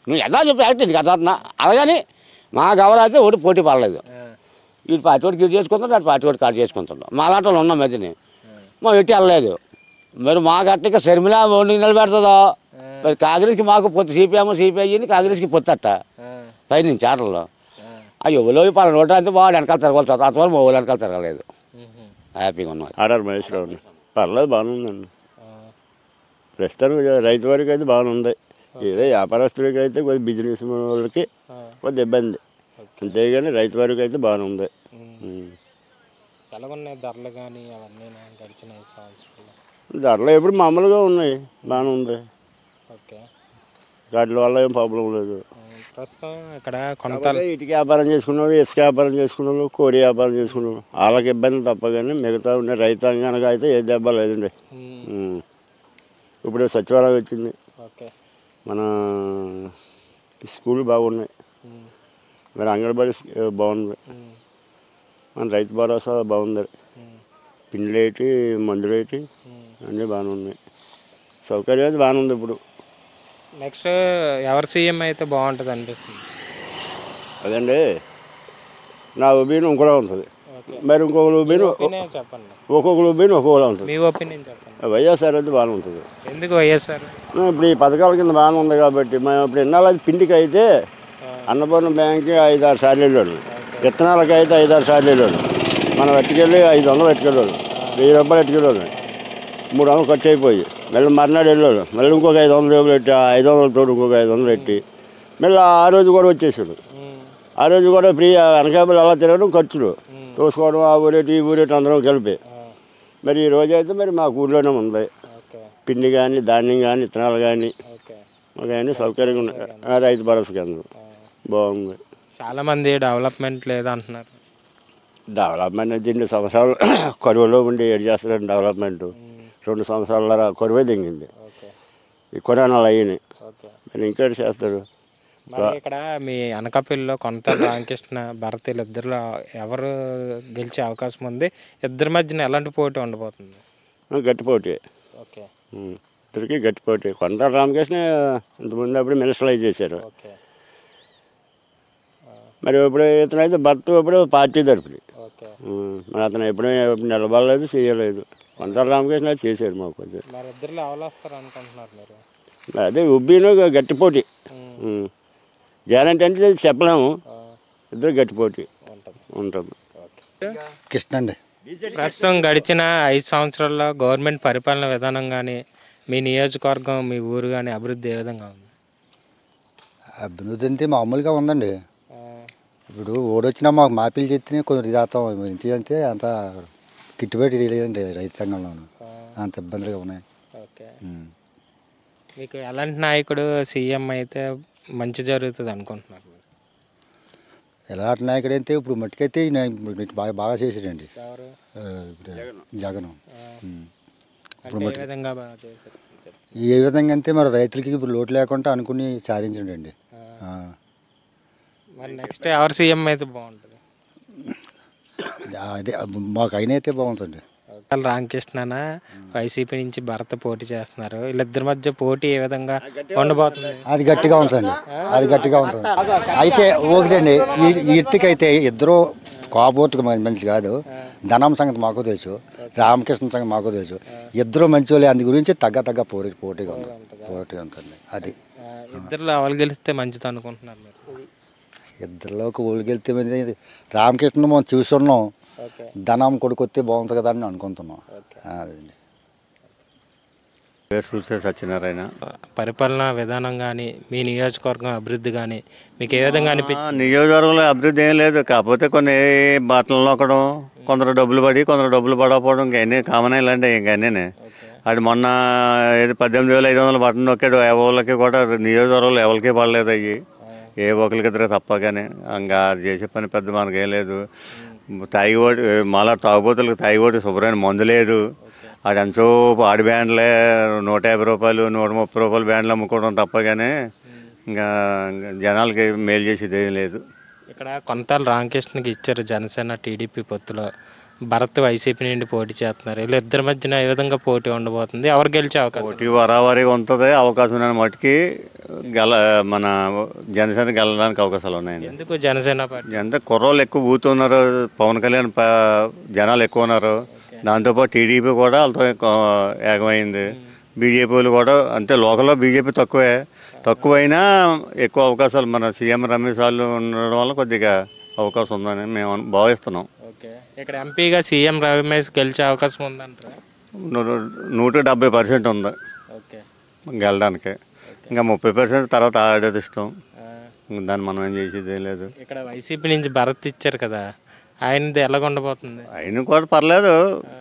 నువ్వు ఎలా చెప్పి యాక్టింగ్ కదా అలాగని మా గౌరవ అయితే ఒకటి పోటీ పడలేదు. వీటి పార్టీ ఒకటి గిట్ చేసుకుంటాడు, అటు పార్టీ ఒకటి కాటు చేసుకుంటాడు. మా అలాంటి వాళ్ళు ఉన్నాం మధ్యని మా పెట్టి వెళ్ళలేదు. మరి మాకు అట్ట షర్మిల ఓడికి నిలబెడుతుందో మరి కాంగ్రెస్కి మాకు పొత్తు సిపిఐని కాంగ్రెస్కి పొత్తట పైనుంచి ఆటల్లో. అయ్యో ఎవరో పలానా ఓటు అంటే బాగా వెనకాల తిరగవచ్చు. అంతవరకు మా ఊళ్ళు వెనకాల తిరగలేదు. హ్యాపీగా ఉన్నాం. ఆర్ఆర్ మహేశ్వరరావు పర్లేదు బాగానే ఉందండి. ప్రస్తుతానికి రైతు వారికి అయితే బాగానే ఉంది. ఏదో వ్యాపారస్తులకి అయితే కొద్ది బిజినెస్ వాళ్ళకి కొద్ది ఇబ్బంది అంతేగాని రైతు వారికి అయితే బాగానే ఉంది. ధరలు ఎప్పుడు మామూలుగా ఉన్నాయి బాగానే ఉంది. వాటి వల్ల ఏం ప్రాబ్లం లేదు. ప్రస్తుతం ఇక్కడ కొంతలు ఇటుక వ్యాపారం చేసుకున్నాడు, ఇసుక వ్యాపారం చేసుకున్నాడు, కోడి వ్యాపారం చేసుకున్నాడు, వాళ్ళకి ఇబ్బంది తప్ప కానీ మిగతా ఉండే రైతాంగానికి అయితే ఏ దెబ్బ లేదండి. ఇప్పుడు సచివాలయం వచ్చింది, మన స్కూల్ బాగున్నాయి, మరి అంగన్వాడీ బాగుంది, మన రైతు భరోసా బాగుంది, పిండి రేటు మందు రేటు అన్నీ బాగానే ఉన్నాయి, సౌకర్యం అయితే బాగానే ఉంది. ఇప్పుడు నెక్స్ట్ ఎవరు సీఎం అయితే బాగుంటుంది అనిపిస్తుంది? అదండి నా ఒపీనియన్ ఇంకోలా ఉంటుంది, మరి ఇంకొకరు ఒపీనియన్ చెప్పండి. ఒక్కొక్కరు ఒపీనియన్ ఒక్కొక్కలా ఉంటుంది. మీ ఒపీనియన్ చెప్పండి. వైఎస్ఆర్ అయితే బాగానే ఉంటుంది. ఎందుకు వైఎస్ఆర్? ఇప్పుడు ఈ పథకాల కింద బాగానే ఉంది కాబట్టి మేము ఇప్పుడు ఇన్నాళ్ళు అది పిండికి అయితే అన్నపూర్ణ బ్యాంక్కి 5-6 సార్లు వెళ్ళాడు, విత్తనాలకి అయితే 5-6 సార్లు వెళ్ళాడు, మనం ఎట్టుకెళ్ళి 500 ఎట్టుకెళ్ళాడు, 1000 రూపాయలు ఎట్టుకెళ్ళాడు, 300 ఖర్చు అయిపోయి మళ్ళీ మర్నాడు వెళ్ళాడు, మళ్ళీ ఇంకొక 500 పెట్టి 500 తోడు ఇంకొక 500 పెట్టి మళ్ళీ ఆ రోజు కూడా వచ్చేసాడు. ఆ రోజు కూడా ఫ్రీ అనకాపల్లి అలా తిరగడం ఖర్చులు తోసుకోవడం, ఆ ఊరేటి ఈ ఊరేటి అందరం కలిపి. మరి ఈ రోజు అయితే మరి మాకు ఊళ్ళోనే ఉంది పిండి కానీ ధాన్యం కానీ విత్తనాలు కానీ మాకు అన్నీ సౌకర్యంగా ఉన్నాయి. రైతు భరోసా కేంద్రం బాగుంది. చాలామంది డెవలప్మెంట్ లేదంటున్నారు. డెవలప్మెంట్ 2 సంవత్సరాలు కరువులో ఉండి ఏడు చేస్తారండి. డెవలప్మెంట్ 2 సంవత్సరాల కరువే దిగింది, ఈ కరోనాలు అయ్యినాయి, మరి ఇంకేటి చేస్తారు. ఇక్కడ మీ అనకాపల్లిలో కొంతల రామకృష్ణ భరత్ వీళ్ళిద్దరిలో ఎవరు గెలిచే అవకాశం ఉంది? ఇద్దరి మధ్యన ఎలాంటి పోటీ ఉండబోతుంది? గట్టి పోటీ, ఇద్దరికి గట్టి పోటీ. కొంతల రామకృష్ణ ఇంతకుముందు అప్పుడు మినిస్టర్లైజ్ చేశారు, మరి ఇప్పుడు ఇతనైతే భర్త ఇప్పుడు పార్టీ తరపుది, మరి అతను ఎప్పుడూ నిలబడలేదు చేయలేదు. కొంతల రామకృష్ణ అయితే చేశాడు మాకు. అదే ఉబ్బీను గట్టి పోటీ, గ్యారంటీ అంటే చెప్పలేము, ఇద్దరు గట్టి పోటీ ఉంటుంది. కృష్ణ అండి. ప్రస్తుతం గడిచిన 5 సంవత్సరాల్లో గవర్నమెంట్ పరిపాలన విధానం కానీ మీ నియోజకవర్గం మీ ఊరు కానీ అభివృద్ధి ఏ విధంగా ఉంది? అభివృద్ధి అంటే మామూలుగా ఉందండి. ఇప్పుడు ఓడొచ్చినా మాకు మాపిల్ చేస్తేనే కొంచెం ఇదాతాం, ఇంటి అంటే అంత గిట్టుబాటు లేదండి రైతాంగంలోనూ, అంత ఇబ్బందులుగా ఉన్నాయి. మీకు ఎలాంటి నాయకుడు సీఎం అయితే మంచి జరుగుతుంది అనుకుంటున్నారు? ఎలాంటి నాయకుడు అయితే ఇప్పుడు మట్టుకైతే బాగా బాగా చేసాడండి జగన్. ఇప్పుడు ఏ విధంగా అంటే మరి రైతులకి ఇప్పుడు లోటు లేకుండా అనుకుని సాధించండి. మరి నెక్స్ట్ ఎవరు సీఎం అయితే బాగుంటుంది? అదే మాకు అయిన అయితే బాగుంటుంది. రామకృష్ణ వైసీపీ నుంచి భరత్ పోటీ చేస్తున్నారు, వీళ్ళిద్దరి మధ్య పోటీ ఏ విధంగా ఉండబోతుంది? అది గట్టిగా ఉంటుందండి, అది గట్టిగా ఉంటుంది. అయితే ఒకటండి, ఈ ఇట్టుకైతే ఇద్దరు కోపోటు మంచి కాదు. ధనం సంగతి మాకు తెలుసు, రామకృష్ణ సంగతి మాకు తెలుసు, ఇద్దరు మంచి వాళ్ళు. అందు గురించి తగ్గ పోటీగా ఉంటుంది. అది ఇద్దరు ఎవరు గెలిస్తే మంచిది అనుకుంటున్నారు మీరు? ఇద్దరిలోకి ఊళ్ళకి వెళ్తే రామకృష్ణ మనం చూస్తున్నాం, ధనం కొడుకొస్తే బాగుంటుంది కదా అని అనుకుంటున్నాం. అదండి. సత్యనారాయణ. పరిపాలనా విధానం కానీ మీ నియోజకవర్గం అభివృద్ధి కానీ మీకు ఏ విధంగా అనిపించింది? నియోజకవర్గంలో అభివృద్ధి ఏం లేదు, కాకపోతే కొన్ని బట్టలు నొక్కడం, కొందరు డబ్బులు పడి కొందరు డబ్బులు పడకపోవడం, ఇంకన్నీ కామన్ ఇలాంటి ఇంకన్నీ. అది మొన్న 18,500 బట్టలు నొక్కాడు, ఎవరికి కూడా నియోజకవర్గంలో ఎవరికి పడలేదు, అవి ఏ ఒకరికిద్దరే తప్ప. కానీ ఇంకా చేసే పని పెద్ద మనకేం లేదు. తాగిపోటు మళ్ళా తాగుబోతులకు తాగిపోటు శుభ్రమైన మందు లేదు. ఆడు ఎంతో ఆడి బ్యాండ్లే 150 రూపాయలు 130 రూపాయలు బ్యాండ్లు అమ్ముకోవడం తప్ప కానీ ఇంకా జనాలకి మేలు చేసేది ఏం లేదు. ఇక్కడ కొంతల రామకృష్ణకి ఇచ్చారు జనసేన టీడీపీ పొత్తులో, భరత్ వైసీపీ నుండి పోటీ చేస్తున్నారు. వీళ్ళిద్దరి మధ్యన ఏ విధంగా పోటీ ఉండబోతుంది? ఎవరు గెలిచే అవకాశం? పోటీ వరావరిగా ఉంటుంది, అవకాశం ఉన్న మటుకి మన జనసేన గెలడానికి అవకాశాలు ఉన్నాయండి. ఎందుకు జనసేన పార్టీ? ఎంత కుర్రోళ్ళు ఎక్కువ బూతున్నారు, పవన్ కళ్యాణ్ జనాలు ఎక్కువ ఉన్నారు, దాంతోపాటు టీడీపీ కూడా వాళ్ళతో ఏకమైంది. బీజేపీలు కూడా అంతే, లోకల్లో బీజేపీ తక్కువైనా ఎక్కువ అవకాశాలు మన సీఎం రమేష్ వాళ్ళు ఉండడం వల్ల కొద్దిగా అవకాశం ఉందని మేము భావిస్తున్నాం. ఇక్కడ ఎంపీగా సీఎం రమేష్ గెలిచే అవకాశం ఉందంటారా? 170% ఉంది గెలడానికి, ఇంకా 30% తర్వాత ఆడేది ఇష్టం, దాన్ని మనం ఏం చేసేది లేదు. ఇక్కడ వైసీపీ నుంచి భరత్ ఇచ్చారు కదా, ఆయనది ఎలాగ ఉండబోతుంది? ఆయన కూడా పర్లేదు.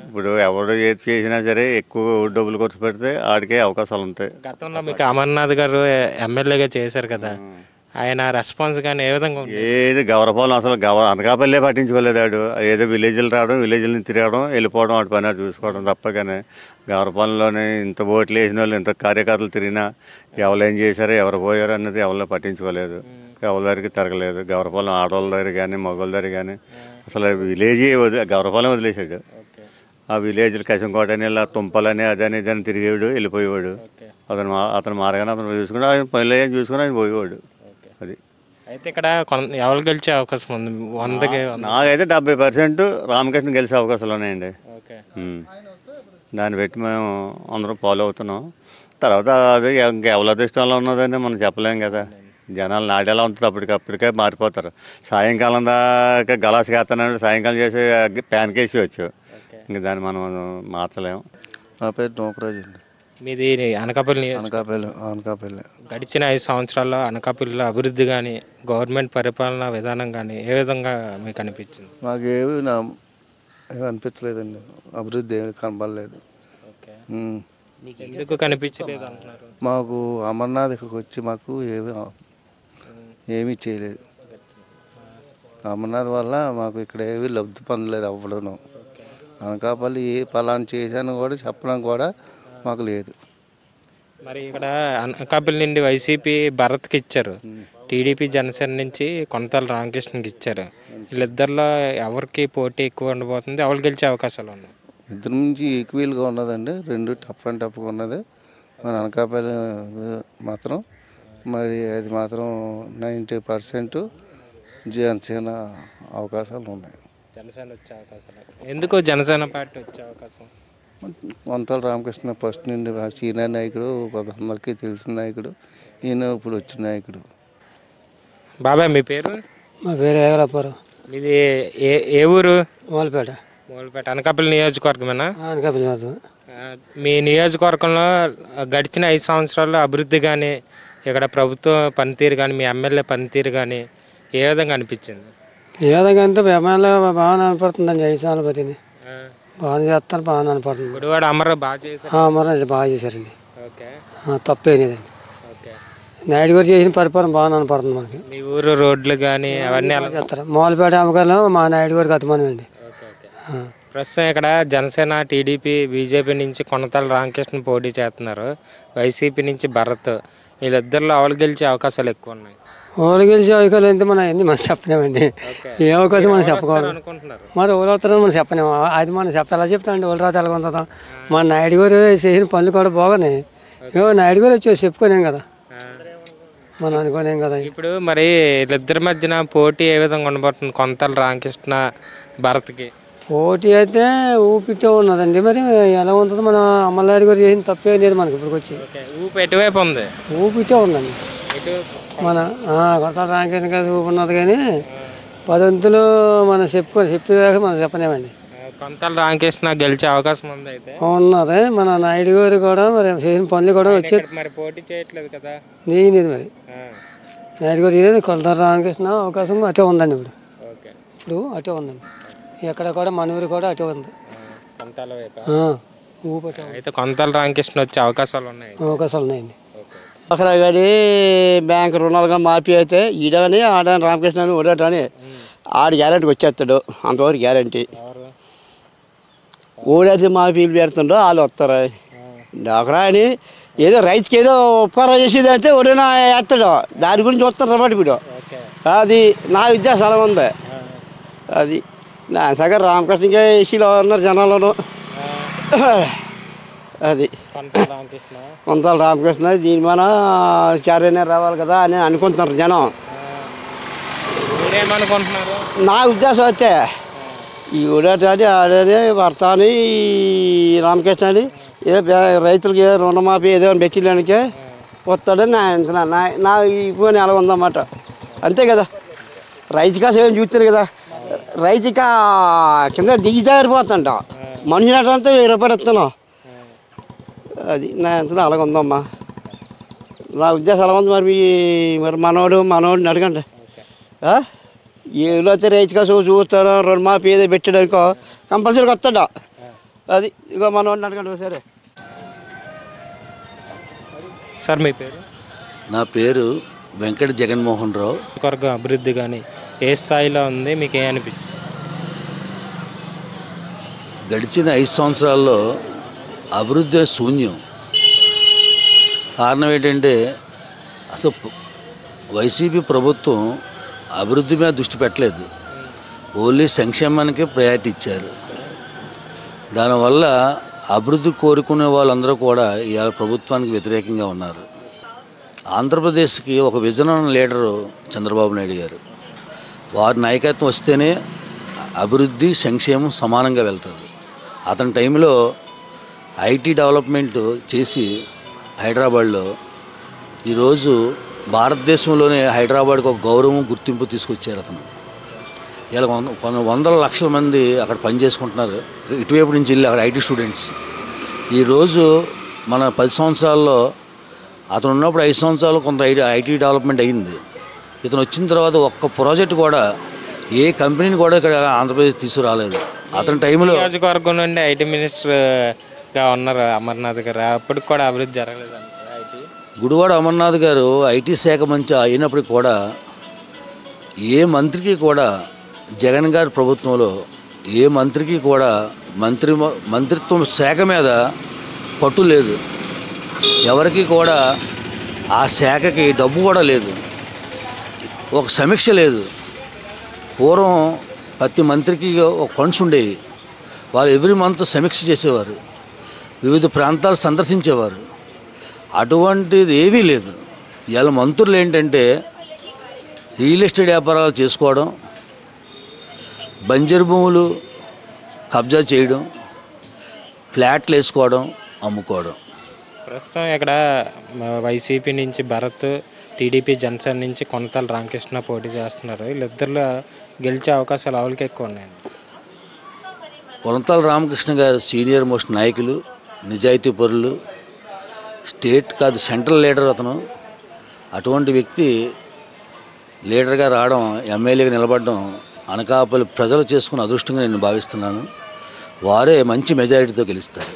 ఇప్పుడు ఎవడు ఏది చేసినా సరే ఎక్కువ డబ్బులు ఖర్చు పెడితే ఆడికే అవకాశాలు ఉంటాయి. గతంలో మీకు అమర్నాథ్ గారు ఎమ్మెల్యేగా చేశారు కదా, ఆయన రెస్పాన్స్ కానీ ఏ విధంగా ఉంది? ఏది గౌరపాలెం అసలు అనకాపల్లే పట్టించుకోలేదు. ఆడు ఏదో విలేజ్లు రావడం, విలేజ్ని తిరగడం, వెళ్ళిపోవడం, వాటి పని చూసుకోవడం తప్ప. కానీ గౌరపాలెంలోనే ఇంత ఓట్లు వేసిన వాళ్ళు, ఇంత కార్యకర్తలు తిరిగినా ఎవరు ఏం చేశారో, ఎవరు పోయారో అన్నది ఎవరు పట్టించుకోలేదు. ఎవరి దగ్గరికి తిరగలేదు. గౌరపాలెం ఆడవాళ్ళ దగ్గర కానీ మగవాళ్ళ దగ్గర కానీ అసలు విలేజీ గౌరపాలెం వదిలేసాడు. ఆ విలేజ్లు కశంకోటని ఇలా తుంపలని అదని ఇదని తిరిగేవాడు, వెళ్ళిపోయేవాడు. అతను మారగానే అతను చూసుకుని ఆయన పనులు ఏం చూసుకుని ఆయన పోయేవాడు. అది అయితే ఇక్కడ ఎవరు గెలిచే అవకాశం ఉంది? 100కి నాకైతే 70% రామకృష్ణ గెలిచే అవకాశాలు ఉన్నాయండి. దాన్ని పెట్టి మేము అందరం ఫాలో అవుతున్నాం. తర్వాత అది ఇంకెవరి అదృష్టంలో ఉన్నదని మనం చెప్పలేం కదా. జనాలు నాడేలా ఉంటుంది, అప్పటికప్పటికే మారిపోతారు. సాయంకాలం దాకా గలాస్ వేస్తానంటే సాయంకాలం చేసి ప్యాన్ కేసి వచ్చు. ఇంక దాన్ని మనం మార్చలేము. నా పేరు నోకరాజు అండి. మీది అనకాపల్లి? అనకాపల్లి. గడిచిన 5 సంవత్సరాల్లో అనకాపల్లిలో అభివృద్ధి కానీ గవర్నమెంట్ పరిపాలనా విధానం కానీ ఏ విధంగా మీకు అనిపించింది? మాకు ఏమి అనిపించలేదండి. అభివృద్ధి ఏమి కనబడలేదు. ఎందుకు కనిపించలేదు అంటున్నారు? మాకు అమర్నాథ్ ఇక్కడికి వచ్చి మాకు ఏమీ చేయలేదు. అమర్నాథ్ వల్ల మాకు ఇక్కడ ఏమీ లబ్ధి పొందలేదు అవ్వడం. అనకాపల్లి ఏ పలానా చేశాను కూడా చెప్పడం కూడా మాకు లేదు. మరి ఇక్కడ అనకాపల్లి నుండి వైసీపీ భరత్కి ఇచ్చారు, టీడీపీ జనసేన నుంచి కొనతాల రామకృష్ణకి ఇచ్చారు. వీళ్ళిద్దరిలో ఎవరికి పోటీ ఎక్కువ ఉండబోతుంది? ఎవరు గెలిచే అవకాశాలు ఉన్నాయి? ఇద్దరు నుంచి ఈక్వల్గా ఉన్నదండి. రెండు టఫ్ అండ్ టఫ్గా ఉన్నది. మన అనకాపల్లి మాత్రం మరి అది మాత్రం 90% జనసేన అవకాశాలు ఉన్నాయి. జనసేన వచ్చే అవకాశాలు ఎందుకు? జనసేన పార్టీ వచ్చే అవకాశం కొనతాల రామకృష్ణ ఫస్ట్ నుండి సీనియర్ నాయకుడు, కొంతమందికి తెలిసిన నాయకుడు. ఈయన ఇప్పుడు వచ్చిన నాయకుడు. బాబాయ్ మీ పేరు? మా పేరు ఏగలపురం. మీది ఏ ఊరు? మూలపేట. మూలపేట అనకాపల్లి నియోజకవర్గమేనా? అనకాపల్లి. మీ నియోజకవర్గంలో గడిచిన 5 సంవత్సరాల్లో అభివృద్ధి కానీ ఇక్కడ ప్రభుత్వ పనితీరు కానీ మీ ఎమ్మెల్యే పనితీరు కానీ ఏ విధంగా అనిపించింది? ఏ విధంగా అంటే ఎమ్మెల్యే బాగా అనిపడుతుందండి. 5 సంవత్సరాల బట్టిని బాగా చేస్తారు, బాగా అనిపడుతుంది. గుడివాడ అమర బాగా చేశారు. అమర బాగా చేశారండి. తప్పేనేదండి. నాయుడు గారు చేసిన పరిపాలన బాగా అనిపడుతుంది మనకి. మీ ఊరు రోడ్లు కానీ అవన్నీ ఎలా చేస్తారు? మూలపేట అమ్మకాలు మా నాయుడు గారికి అతమానం అండి. ప్రస్తుతం ఇక్కడ జనసేన, టీడీపీ, బీజేపీ నుంచి కొనతాల రామకృష్ణ పోటీ చేస్తున్నారు. వైసీపీ నుంచి భరత్. వీళ్ళిద్దరిలో ఎవరు గెలిచే అవకాశాలు ఎక్కువ ఉన్నాయి? ఓళ్ళు గెలిచే అవకాశాలు ఎంత అన్నీ మనం చెప్పలేమండి. ఏ అవకాశం మనం చెప్పకూడదు. మరి ఓళ్ళు అవుతారని మనం చెప్పలేము. అది మనం ఎలా చెప్తామండి? ఓళ్ళు రాత ఎలా ఉంటుందా? మా నాయుడు గారు చేసిన పనులు కూడా బాగున్నాయి. నాయుడు గారు వచ్చి చెప్పుకోలేం కదా, మనం అనుకోలేం కదా. ఇప్పుడు మరి వీళ్ళిద్దరి మధ్యన పోటీ ఏ విధంగా ఉండబోతుంది? కొనతాల రామకృష్ణ భరత్కి పోటీ అయితే ఊపిట్టే ఉన్నదండి. మరి ఎలా ఉంటుందో? మన అమ్మలాడి గారు చేసిన తప్పే లేదు మనకి ఇప్పటికి వచ్చి. ఊపి ఎటువైపు ఉంది? ఊపిట్టే ఉందండి. మన కొనతాల రామకృష్ణ గారు ఊపి ఉన్నది కానీ 10 వంతులు మనం చెప్పేదాకా మనం చెప్పలేమండి. కొనతాల రామకృష్ణ గెలిచే అవకాశం ఉంది అయితే ఉన్నది. మన నాయుడు గారు కూడా మరి చేసిన పనులు కూడా వచ్చి మరి పోటీ చేయట్లేదు కదా. నేనేది మరి నాయుడు గారు చేయలేదు. కొనతాల రామకృష్ణ అవకాశం అటే ఉందండి. ఇప్పుడు అటే ఉందండి. ఎక్కడ కూడా మన ఊరు కూడా అటే ఉంది. అయితే కొనతాల రామకృష్ణ వచ్చే అవకాశాలు ఉన్నాయండి. అక్కడ కానీ బ్యాంక్ రుణాలు కానీ మాఫీ అయితే ఈడని ఆడని రామకృష్ణ అని ఓడటని ఆడు గ్యారెంటీకి వచ్చేస్తాడు. అంతవరకు గ్యారెంటీ. ఓడైతే మాఫీలు పెడుతుండో వాళ్ళు వస్తారు. డాక్రా అని ఏదో రైతుకి ఏదో ఉపకారం చేసేది అంటే ఒరేనా వేస్తాడు. దాని గురించి వస్తారు అన్నమాట. ఇప్పుడు అది నా ఉద్దేశం అలా ఉంది. అది నా సగం రామకృష్ణకే ఇష్యూలో ఉన్నారు జనాలను. అది కొనతాల రామకృష్ణ దీని మన చారైనా రావాలి కదా అని అనుకుంటున్నారు జనం. నా ఉద్దేశం అయితే ఈ ఊడేటని ఆడని భర్త అని రామకృష్ణ అని ఏదో రైతులకి ఏదో రుణమాఫీ ఏదో పెట్టడానికి వస్తాడని నా ఇప్పుడు అలా ఉందన్నమాట. అంతే కదా. రైతుగా సేవలు చూస్తారు కదా. రైతుగా కింద దిగిజారిపోతుంట. మనిషి అంతా 1000 రూపాయలు ఇస్తాను. అది నా ఎంత అలాగ ఉందమ్మా. నా ఉద్దేశం అలా ఉంది. మరి మనోడిని అడగండి. ఏదైతే రైతు కోసం చూస్తారో రుణమాఫీ ఏదో పెట్టాడనుకో కంపల్సరీగా వస్తాడా అది ఇగో మనం అన్నట్టు సరే. సార్ మీ పేరు? నా పేరు వెంకట జగన్మోహన్ రావు. కొరకు అభివృద్ధి కానీ ఏ స్థాయిలో ఉంది, మీకు ఏమనిపించింది? గడిచిన 5 సంవత్సరాల్లో అభివృద్ధి శూన్యం. కారణం ఏంటంటే అసలు వైసీపీ ప్రభుత్వం అభివృద్ధి మీద దృష్టి పెట్టలేదు, ఓన్లీ సంక్షేమానికి ప్రయారిటీ ఇచ్చారు. దానివల్ల అభివృద్ధి కోరుకునే వాళ్ళందరూ కూడా ఇవాళ ప్రభుత్వానికి వ్యతిరేకంగా ఉన్నారు. ఆంధ్రప్రదేశ్కి ఒక విజన్ లీడరు చంద్రబాబు నాయుడు గారు. వారి నాయకత్వం వస్తేనే అభివృద్ధి సంక్షేమం సమానంగా వెళ్తుంది. అతని టైంలో ఐటీ డెవలప్మెంట్ చేసి హైదరాబాద్లో ఈరోజు భారతదేశంలోనే హైదరాబాద్కి ఒక గౌరవం గుర్తింపు తీసుకొచ్చారు అతను. ఇలా కొన్ని వందల లక్షల మంది అక్కడ పనిచేసుకుంటున్నారు, ఇటువైపు నుంచి వెళ్ళి అక్కడ ఐటీ స్టూడెంట్స్. ఈరోజు మన 10 సంవత్సరాల్లో అతను ఉన్నప్పుడు 5 సంవత్సరాలు కొంత ఐటీ డెవలప్మెంట్ అయ్యింది. ఇతను వచ్చిన తర్వాత ఒక్క ప్రాజెక్ట్ కూడా ఏ కంపెనీని కూడా ఇక్కడ ఆంధ్రప్రదేశ్ తీసుకురాలేదు. అతని టైంలో నియోజకవర్గం నుండి ఐటీ మినిస్టర్గా ఉన్నారు అమర్నాథ్ గారు, అప్పటికి కూడా అభివృద్ధి జరగలేదు అంటే ఐటీ. గుడివాడ అమర్నాథ్ గారు ఐటీ శాఖ మంచి అయినప్పటికీ కూడా ఏ మంత్రికి కూడా జగన్ గారి ప్రభుత్వంలో ఏ మంత్రికి కూడా మంత్రిత్వం శాఖ మీద పట్టు లేదు. ఎవరికి కూడా ఆ శాఖకి డబ్బు కూడా లేదు, ఒక సమీక్ష లేదు. పూర్వం ప్రతి మంత్రికి ఒక ఫండ్స్ ఉండేవి, వాళ్ళు ఎవ్రీ మంత్ సమీక్ష చేసేవారు, వివిధ ప్రాంతాలు సందర్శించేవారు. అటువంటిది ఏవీ లేదు. ఇవాళ మంత్రులు ఏంటంటే రియల్ ఎస్టేట్ వ్యాపారాలు చేసుకోవడం, బంజరు భూములు కబ్జా చేయడం, ఫ్లాట్లు వేసుకోవడం, అమ్ముకోవడం. ప్రస్తుతం ఇక్కడ వైసీపీ నుంచి భరత్, టీడీపీ జనసేన నుంచి కొనతాల రామకృష్ణ పోటీ చేస్తున్నారు. వీళ్ళిద్దరిలో గెలిచే అవకాశాలు ఆవులకి ఎక్కువ ఉన్నాయండి. కొనతాల రామకృష్ణ గారు సీనియర్ మోస్ట్ నాయకులు, నిజాయితీ పరులు, స్టేట్ కాదు సెంట్రల్ లీడర్ అతను. అటువంటి వ్యక్తి లీడర్గా రావడం, ఎమ్మెల్యేగా నిలబడడం అనకాపల్లి ప్రజలు చేసుకున్న అదృష్టంగా నేను భావిస్తున్నాను. వారే మంచి మెజారిటీతో గెలుస్తారు.